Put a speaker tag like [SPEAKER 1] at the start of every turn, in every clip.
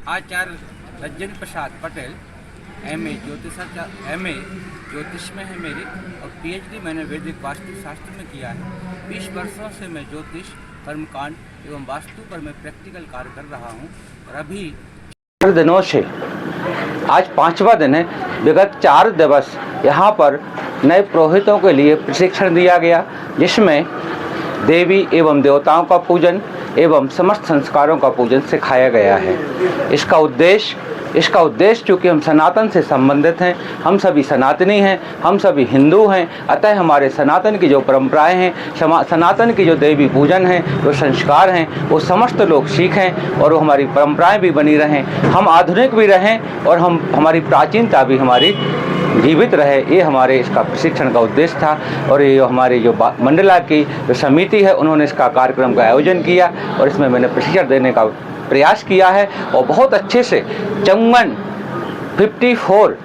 [SPEAKER 1] आचार्य Rajendra Prasad Patel MA ज्योतिष में है मेरी और पीएचडी मैंने वैदिक वास्तु शास्त्र में किया है। 20 वर्षों से मैं ज्योतिष, कर्मकांड एवं वास्तु पर मैं प्रैक्टिकल कार्य कर रहा हूँ और अभी
[SPEAKER 2] 4 दिनों से आज 5वां दिन है। विगत 4 दिवस यहाँ पर नए पुरोहितों के लिए प्रशिक्षण दिया गया, जिसमें देवी एवं देवताओं का पूजन एवं समस्त संस्कारों का पूजन सिखाया गया है। इसका उद्देश्य चूँकि हम सनातन से संबंधित हैं, हम सभी सनातनी हैं, हम सभी हिंदू हैं, अतः हमारे सनातन की जो परंपराएं हैं, सनातन की जो देवी पूजन है, जो संस्कार हैं, वो समस्त लोग सीखें और वो हमारी परंपराएं भी बनी रहें, हम आधुनिक भी रहें और हमारी प्राचीनता भी हमारी जीवित रहे। ये हमारे इसका प्रशिक्षण का उद्देश्य था और ये हमारी जो मंडला की जो समिति है, उन्होंने इसका कार्यक्रम का आयोजन किया और इसमें मैंने प्रशिक्षण देने का प्रयास किया है और बहुत अच्छे से 54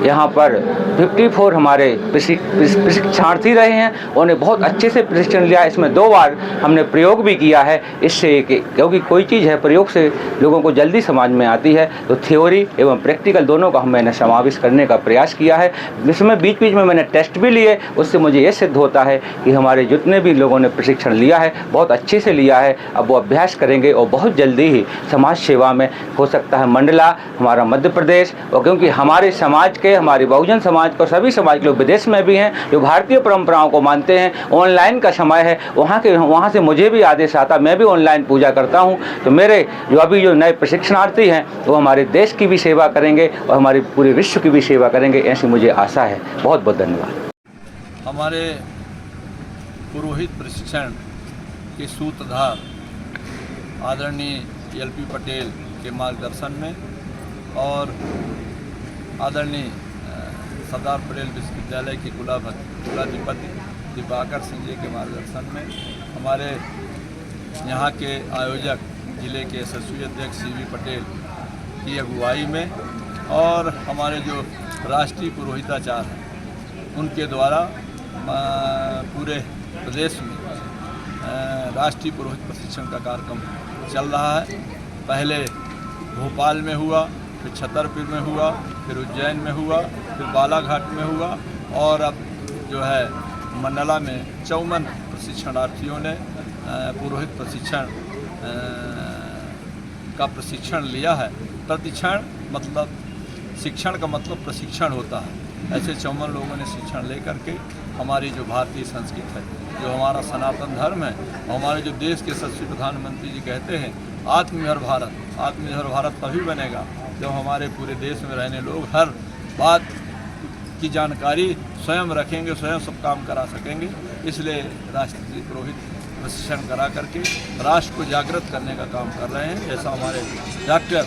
[SPEAKER 2] यहाँ पर 54 हमारे प्रशिक्षणार्थी रहे हैं। उन्होंने बहुत अच्छे से प्रशिक्षण लिया। इसमें 2 बार हमने प्रयोग भी किया है, इससे क्योंकि कोई चीज़ है प्रयोग से लोगों को जल्दी समझ में आती है, तो थ्योरी एवं प्रैक्टिकल दोनों का मैंने समावेश करने का प्रयास किया है। इसमें बीच बीच में मैंने टेस्ट भी लिए, उससे मुझे ये सिद्ध होता है कि हमारे जितने भी लोगों ने प्रशिक्षण लिया है बहुत अच्छे से लिया है। अब वो अभ्यास करेंगे और बहुत जल्दी ही समाज सेवा में हो सकता है मंडला हमारा मध्य प्रदेश, और क्योंकि हमारे समाज के, हमारी बहुजन समाज को, सभी समाज के लोग विदेश में भी हैं जो भारतीय परंपराओं को मानते हैं। ऑनलाइन का समय है, वहाँ से मुझे भी आदेश आता, मैं भी ऑनलाइन पूजा करता हूँ। तो मेरे जो नए प्रशिक्षणार्थी हैं वो हमारे देश की भी सेवा करेंगे और हमारे पूरे विश्व की भी सेवा करेंगे, ऐसी मुझे आशा है। बहुत बहुत धन्यवाद।
[SPEAKER 3] हमारे पुरोहित प्रशिक्षण के सूत्रधार आदरणीय LP पटेल के मार्गदर्शन में और आदरणीय सरदार पटेल विश्वविद्यालय के कुलाधिपति दिवाकर सिंह जी के मार्गदर्शन में, हमारे यहाँ के आयोजक जिले के यशस्वी अध्यक्ष CV पटेल की अगुवाई में और हमारे जो राष्ट्रीय पुरोहिताचार्य हैं उनके द्वारा पूरे प्रदेश में राष्ट्रीय पुरोहित प्रशिक्षण का कार्यक्रम चल रहा है। पहले भोपाल में हुआ, फिर छतरपुर में हुआ, फिर उज्जैन में हुआ, फिर बालाघाट में हुआ और अब जो है मंडला में 54 प्रशिक्षणार्थियों ने पुरोहित प्रशिक्षण का प्रशिक्षण लिया है। प्रतिक्षण मतलब शिक्षण का मतलब प्रशिक्षण होता है। ऐसे 54 लोगों ने शिक्षण लेकर के हमारी जो भारतीय संस्कृति है, जो हमारा सनातन धर्म है, हमारे जो देश के यशस्वी प्रधानमंत्री जी कहते हैं आत्मनिर्भर भारत तभी बनेगा जब हमारे पूरे देश में रहने लोग हर बात की जानकारी स्वयं रखेंगे, स्वयं सब काम करा सकेंगे। इसलिए राष्ट्रीय पुरोहित प्रशिक्षण करा करके राष्ट्र को जागृत करने का काम कर रहे हैं। जैसा हमारे डॉक्टर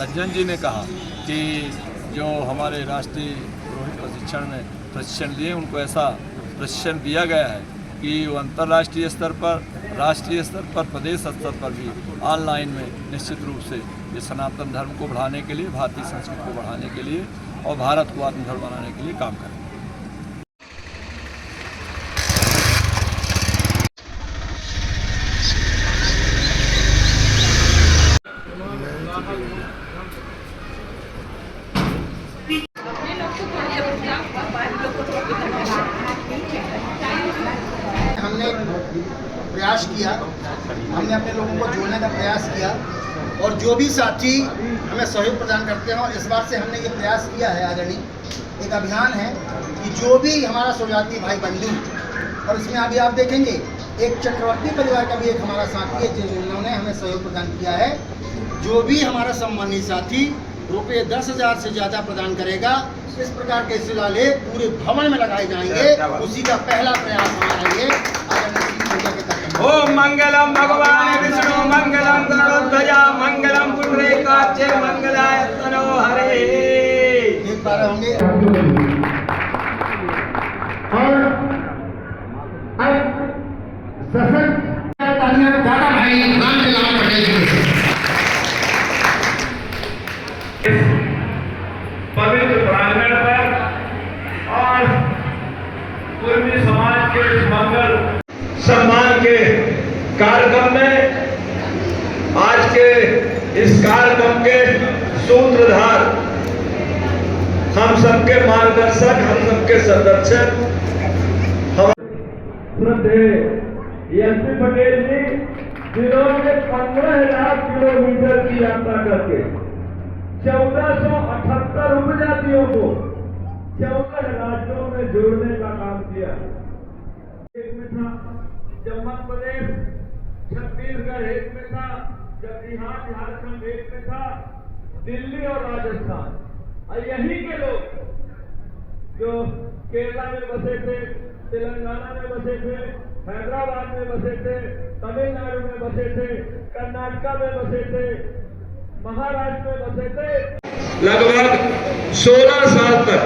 [SPEAKER 3] रंजन जी ने कहा कि जो हमारे राष्ट्रीय पुरोहित प्रशिक्षण में प्रशिक्षण लिए, उनको ऐसा प्रशिक्षण दिया गया है कि वो अंतर्राष्ट्रीय स्तर पर, राष्ट्रीय स्तर पर, प्रदेश स्तर पर भी ऑनलाइन में निश्चित रूप से ये सनातन धर्म को बढ़ाने के लिए, भारतीय संस्कृति को बढ़ाने के लिए और भारत को आत्मनिर्भर बनाने के लिए काम करें।
[SPEAKER 4] हमने प्रयास किया, हमने अपने लोगों को जोड़ने का प्रयास किया और जो भी साथी हमें सहयोग प्रदान करते हैं, और इस बार से हमने ये प्रयास किया है आदरणीय एक अभियान है कि जो भी हमारा शुरुआती भाई बंधु, और इसमें अभी आप देखेंगे एक चक्रवर्ती परिवार का भी एक हमारा साथी है जिन्होंने हमें सहयोग प्रदान किया है। जो भी हमारा सम्मानित साथी रुपये 10,000 से ज़्यादा प्रदान करेगा, इस प्रकार के शिलालेख पूरे भवन में लगाए जाएंगे। उसी का पहला प्रयास हमारा ये
[SPEAKER 5] ओम मंगलम भगवान विष्णु मंगलम गरुड़ध्वजा मंगलम पुंडरीकाक्ष मंगलाय तनो हरे।
[SPEAKER 4] एक बार होंगे दादा भाई रामचंद्र पटेल जी
[SPEAKER 5] पवित्र प्रांगण पर और पूर्वी समाज के मंगल सम्मान के कार्यक्रम में आज के इस कार्यक्रम के सूत्रधार, हम सबके मार्गदर्शक, हम सबके संरक्षक, हम एसपी पटेल जी जिन्होंने 15,000 किलोमीटर की यात्रा करके 1478 उपजातियों को 14 राज्यों में जोड़ने का काम किया। एक में था जब मध्य प्रदेश, छत्तीसगढ़ एक में था, जब बिहार झारखंड एक में था, दिल्ली और राजस्थान, और यहीं के लोग जो केरला में बसे थे, तेलंगाना में बसे थे, हैदराबाद में बसे थे, तमिलनाडु में बसे थे, कर्नाटका में बसे थे, महाराष्ट्र में बसे थे, लगभग 16 साल तक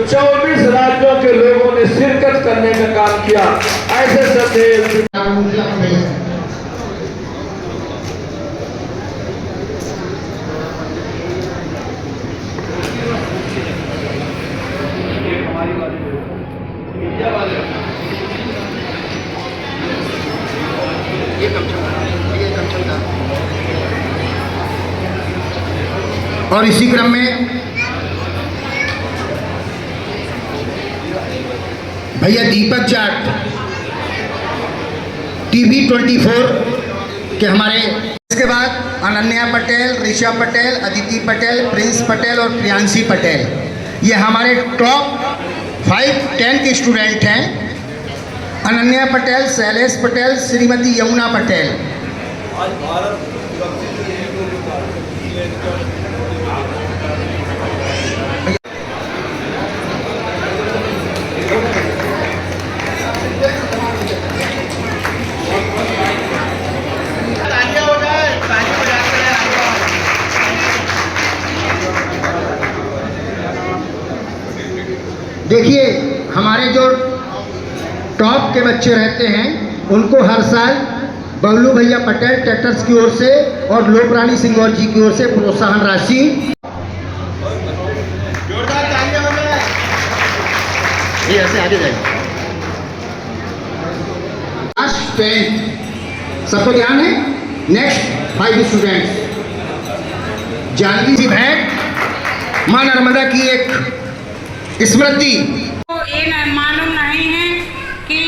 [SPEAKER 5] 24 राज्यों के लोगों ने शिरकत करने का काम किया। ऐसे संदेश
[SPEAKER 4] और इसी क्रम में भैया दीपक जाट टीवी 24 के हमारे, इसके बाद अनन्या पटेल, ऋषा पटेल, अदिति पटेल, प्रिंस पटेल और प्रियांशी पटेल, ये हमारे टॉप 5-10 के स्टूडेंट हैं। अनन्या पटेल, शैलेश पटेल, श्रीमती यमुना पटेल।
[SPEAKER 3] आज भारत
[SPEAKER 4] देखिए, हमारे जो टॉप के बच्चे रहते हैं उनको हर साल बबलू भैया पटेल ट्रैक्टर्स की ओर से और लोकरानी सिंह और जी की ओर से प्रोत्साहन राशि, जोरदार तालियां हो जाए, ये ऐसे आगे जाए। लास्ट 10 सबको ध्यान है। नेक्स्ट 5 स्टूडेंट्स, जानवी जी भेंट मां नर्मदा की एक स्मृति।
[SPEAKER 6] तो ये मालूम नहीं है कि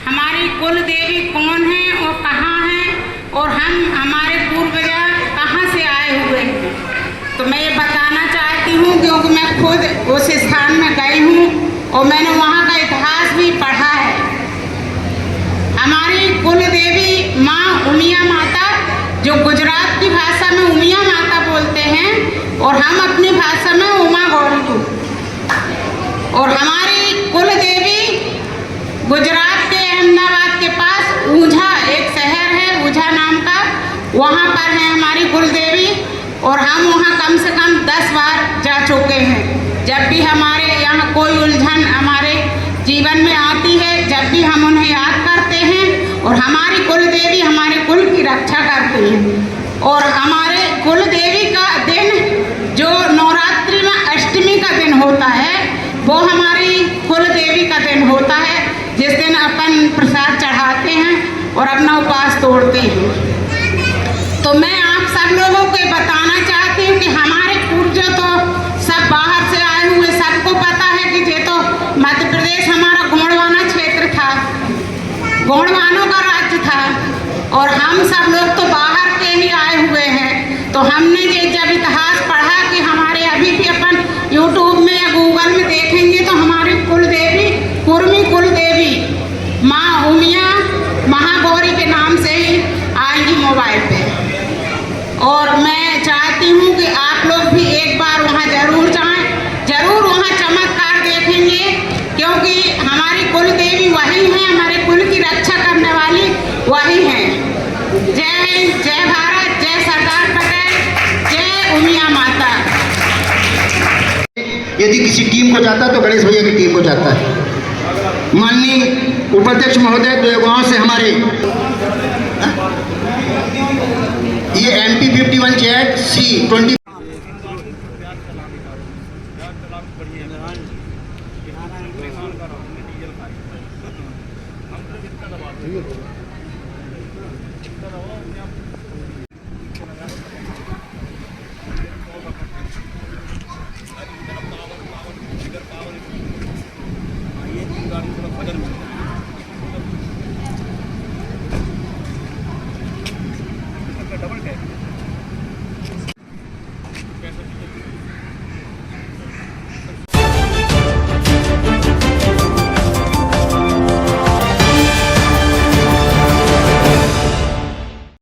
[SPEAKER 6] हमारी कुल देवी कौन है और कहाँ है, और हमारे पूर्वजा कहाँ से आए हुए हैं। तो मैं ये बताना चाहती हूँ क्योंकि मैं खुद उस स्थान में गई हूँ और मैंने वहाँ का इतिहास भी पढ़ा है। हमारी कुल देवी माँ उमिया माता, जो गुजरात की भाषा में उमिया माता बोलते हैं और हम अपनी भाषा में उमा गौरी, और हमारी कुल देवी गुजरात के अहमदाबाद के पास ऊंझा एक शहर है, ऊंझा नाम का, वहाँ पर है हमारी कुल देवी। और हम वहाँ कम से कम 10 बार जा चुके हैं। जब भी हमारे यहाँ कोई उलझन हमारे जीवन में आती है, जब भी हम उन्हें याद करते हैं, और हमारी कुल देवी हमारे कुल की रक्षा करती हैं। और हमारे कुल देवी का दिन जो नवरात्रि में अष्टमी का दिन होता है, वो हमारी कुल देवी का दिन होता है, जिस दिन अपन प्रसाद चढ़ाते हैं और अपना उपवास तोड़ते हैं। तो मैं आप सब लोगों को बताना चाहती हूँ कि हमारे पूर्वज तो सब बाहर से आए हुए, सबको पता है कि ये तो मध्य प्रदेश हमारा गोंडवाना क्षेत्र था, गोंडवानों का राज्य था, और हम सब लोग तो बाहर के ही आए हुए हैं। तो हमने ये जब इतिहास पढ़ा कि हमारे अभी भी अपन यूट्यूब में या गूगल में देखेंगे तो हमारी कुल देवी कुर्मी कुल देवी माँ उमिया महागौरी के नाम से ही आएंगी मोबाइल पे। और मैं चाहती हूँ कि आप लोग भी एक बार वहाँ जरूर जाएं, जरूर वहाँ चमत्कार देखेंगे, क्योंकि हमारी कुल देवी वही है, हमारे कुल की रक्षा करने वाली वही है। जय हिंद, जय भारत, जय सरदार पटेल, जय उमिया माता।
[SPEAKER 4] यदि किसी टीम को जाता है तो गणेश भैया की टीम को जाता है। माननीय उपाध्यक्ष महोदय देवगांव से हमारे ये MP 51 Z C 20